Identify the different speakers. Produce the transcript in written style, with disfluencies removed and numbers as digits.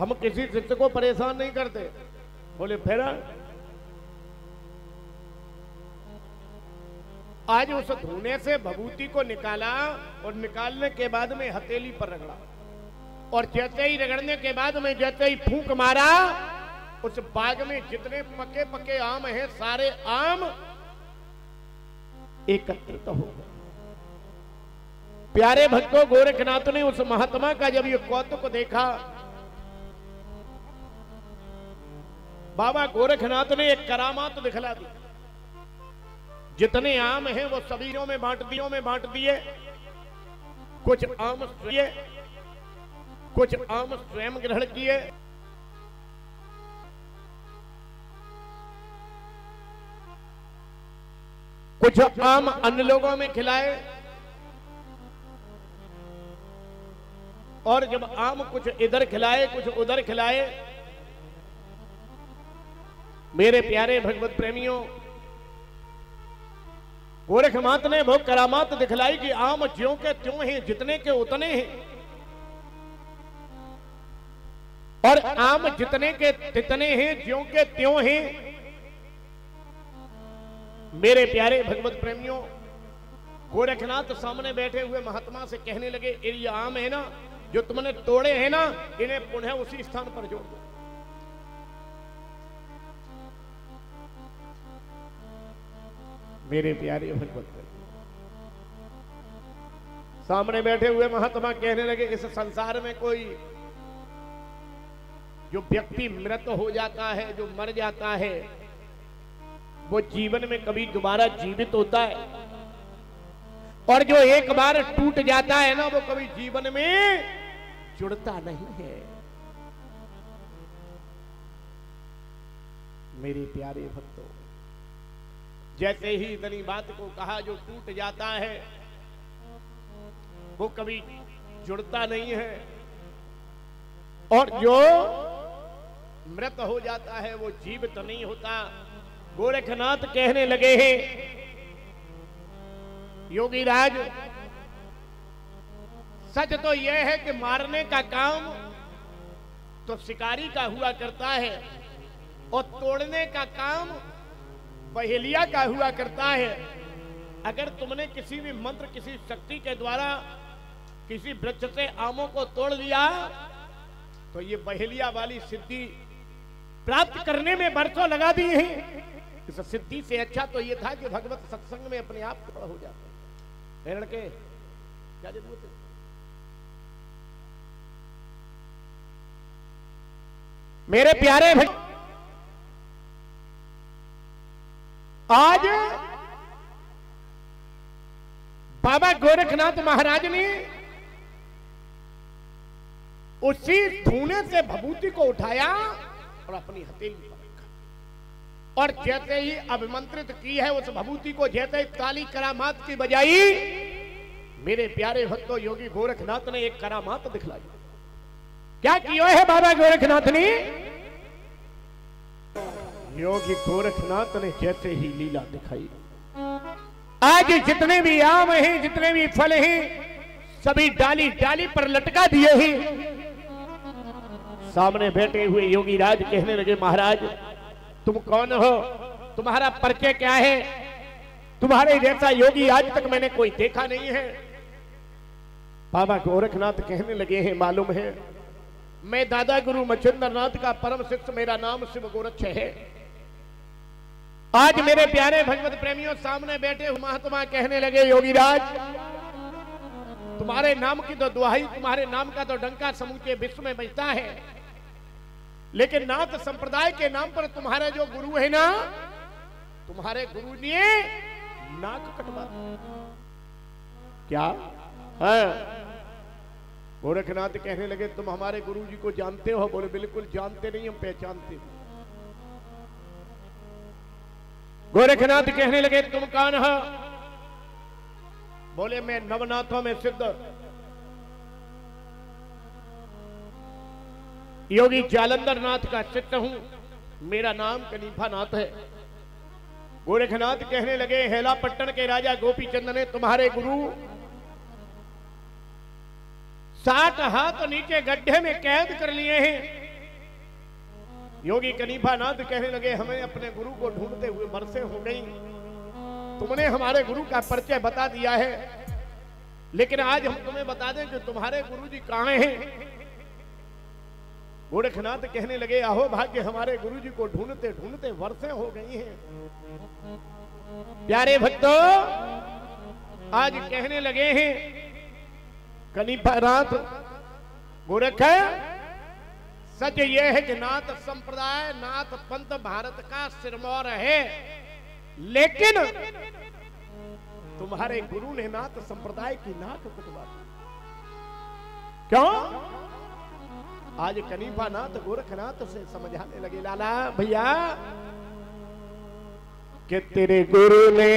Speaker 1: हम किसी शिष्य को परेशान नहीं करते। बोले फिर आज उस धुने से भभूति को निकाला और निकालने के बाद में हथेली पर रगड़ा, और जैसे ही रगड़ने के बाद में जैसे ही फूंक मारा, उस बाग में जितने पके पके आम हैं सारे आम एकत्रित हो गए। प्यारे भक्तों, गोरखनाथ ने उस महात्मा का जब ये कौतुक देखा, बाबा गोरखनाथ ने एक करामात दिखला दी। जितने आम हैं वो सबीरों में बांट दिए। कुछ आम स्वयं ग्रहण किए, कुछ आम अन्य लोगों में खिलाए, और जब आम कुछ इधर खिलाए कुछ उधर खिलाए। मेरे प्यारे भगवत प्रेमियों, गोरखनाथ ने वो करामात दिखलाई कि आम ज्यों के त्यों हैं, जितने के उतने हैं, और आम जितने के तितने हैं, ज्यों के त्यों हैं। मेरे प्यारे भगवत प्रेमियों, गोरखनाथ सामने बैठे हुए महात्मा से कहने लगे, ये आम है ना जो तुमने तोड़े हैं ना, इन्हें पुनः उसी स्थान पर जोड़ दो। मेरे प्यारे भगवत, सामने बैठे हुए महात्मा कहने लगे, इस संसार में कोई जो व्यक्ति मृत हो जाता है, जो मर जाता है, वो जीवन में कभी दोबारा जीवित होता है, और जो एक बार टूट जाता है ना, वो कभी जीवन में जुड़ता नहीं है। मेरे प्यारे भक्तों, जैसे ही इतनी बात को कहा, जो टूट जाता है वो कभी जुड़ता नहीं है, और जो मृत हो जाता है वो जीवित नहीं होता। गोरखनाथ कहने लगे हैं, योगीराज, सच तो यह है कि मारने का काम तो शिकारी का हुआ करता है, और तोड़ने का काम बहेलिया का हुआ करता है। अगर तुमने किसी भी मंत्र, किसी शक्ति के द्वारा किसी वृक्ष से आमों को तोड़ लिया, तो ये बहेलिया वाली सिद्धि प्राप्त करने में बरसों लगा दी है। इस सिद्धि से अच्छा तो ये था कि भगवत सत्संग में अपने आप खड़ा हो जाते। हिरण के क्या जरूरत है? मेरे प्यारे भाई, आज बाबा गोरखनाथ महाराज ने उसी धूने से भभूति को उठाया और अपनी हथेली पर रखा, और जैसे ही अभिमंत्रित की है उस भभूति को, जैसे ही ताली करामात की बजाई, मेरे प्यारे भक्तों, योगी गोरखनाथ ने एक करामात दिखलाई। क्या किया है बाबा गोरखनाथ ने? योगी गोरखनाथ ने जैसे ही लीला दिखाई, आज जितने भी आम हैं, जितने भी फल हैं, सभी डाली डाली पर लटका दिए हैं। सामने बैठे हुए योगी राज कहने लगे, महाराज तुम कौन हो? तुम्हारा परिचय क्या है? तुम्हारे जैसा योगी आज तक मैंने कोई देखा नहीं है। बाबा गोरखनाथ कहने लगे हैं, मालूम है, मैं दादा गुरु मच्छिंद्र नाथ का परम शिष्य, मेरा नाम शिव गोरक्ष है। आज मेरे प्यारे भगवत प्रेमियों, सामने बैठे हुए महात्मा कहने लगे, योगीराज तुम्हारे नाम की तो दुहाई, तुम्हारे नाम का तो डंका समूचे विश्व में बजता है, लेकिन नाथ संप्रदाय के नाम पर तुम्हारे जो गुरु है ना, तुम्हारे गुरु ने नाक कटवा क्या है? गोरखनाथ कहने लगे, तुम हमारे गुरु जी को जानते हो? बोले बिल्कुल जानते नहीं, हम पहचानते हैं। गोरखनाथ कहने लगे, तुम कौन हो? बोले मैं नवनाथों में सिद्ध योगी जालंधर नाथ का शिष्य हूं, मेरा नाम कनीफा नाथ है। गोरखनाथ कहने लगे, हेलापट्टन के राजा गोपीचंद ने तुम्हारे गुरु 60 हाथ नीचे गड्ढे में कैद कर लिए हैं, योगी कनीफानाथ कहने लगे हमें अपने गुरु को ढूंढते हुए बरसें हो गई, तुमने हमारे गुरु का परिचय बता दिया है, लेकिन आज हम तुम्हें बता दें कि तुम्हारे गुरु जी कहां हैं। गोरखनाथ कहने लगे अहो भाग्य, हमारे गुरु जी को ढूंढते ढूंढते वर्षें हो गई हैं। प्यारे भक्तों, आज कहने लगे हैं कनीफानाथ गोरख, सच यह है कि नाथ संप्रदाय नाथ पंथ भारत का सिरमौर है, लेकिन तुम्हारे गुरु ने नाथ संप्रदाय की नाक कटवा दी। क्यों? आज कनीफानाथ गोरखनाथ से समझाने लगे लाला भैया कि तेरे गुरु ने